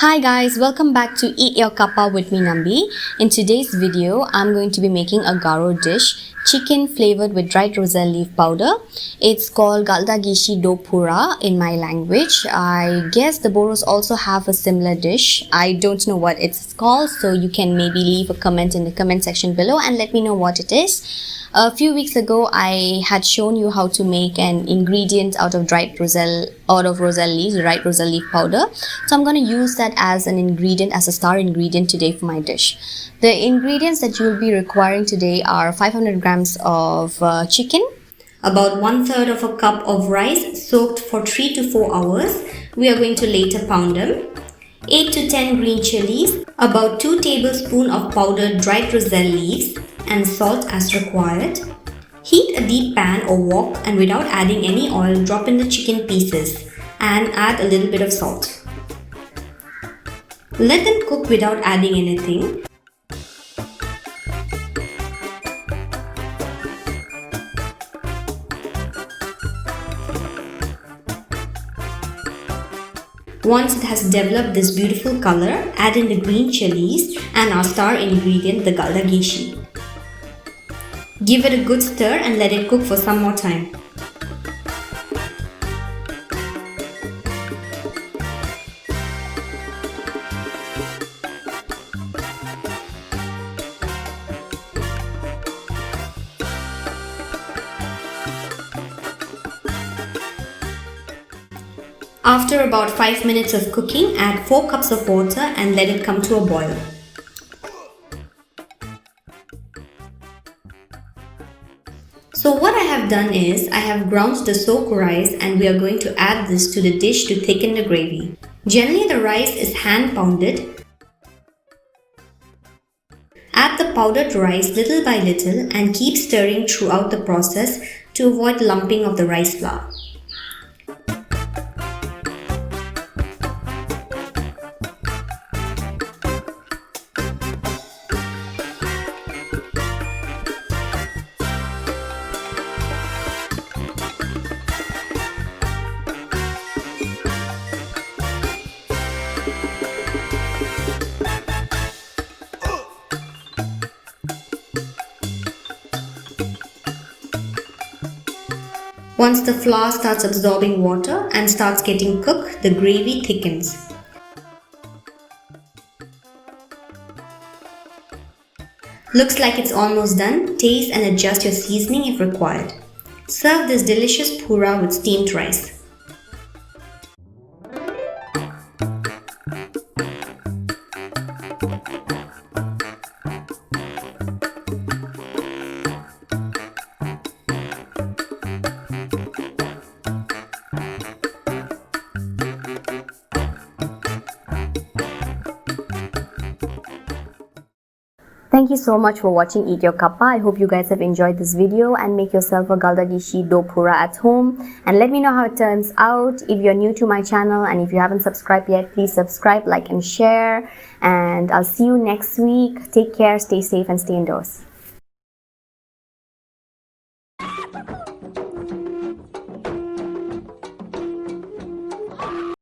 Hi guys, welcome back to Eat Your Kappa with me Nambi. In today's video, I'm going to be making a Garo dish, chicken flavored with dried Roselle leaf powder. It's called Galda Gisi Pura in my language. I guess the Boros also have a similar dish. I don't know what it's called, so you can maybe leave a comment in the comment section below and let me know what it is. A few weeks ago, I had shown you how to make an ingredient out of Roselle leaves, dried Roselle leaf powder. So I'm going to use that as an ingredient, as a star ingredient today for my dish. The ingredients that you'll be requiring today are 500 grams of chicken, about 1/3 of a cup of rice soaked for 3 to 4 hours. We are going to later pound them. 8 to 10 green chilies, about 2 tablespoons of powdered dried Roselle leaves, and salt as required. Heat a deep pan or wok and without adding any oil, drop in the chicken pieces and add a little bit of salt. Let them cook without adding anything. Once it has developed this beautiful color, add in the green chilies and our star ingredient, the Galda Gisi. Give it a good stir and let it cook for some more time. After about 5 minutes of cooking, add 4 cups of water and let it come to a boil. So what I have done is, I have ground the soaked rice and we are going to add this to the dish to thicken the gravy. Generally the rice is hand pounded. Add the powdered rice little by little and keep stirring throughout the process to avoid lumping of the rice flour. Once the flour starts absorbing water and starts getting cooked, the gravy thickens. Looks like it's almost done. Taste and adjust your seasoning if required. Serve this delicious pura with steamed rice. Thank you so much for watching Eat Your Kappa. I hope you guys have enjoyed this video and make yourself a Galda Gisi Pura at home. And let me know how it turns out. If you're new to my channel and if you haven't subscribed yet, please subscribe, like and share. And I'll see you next week. Take care, stay safe and stay indoors.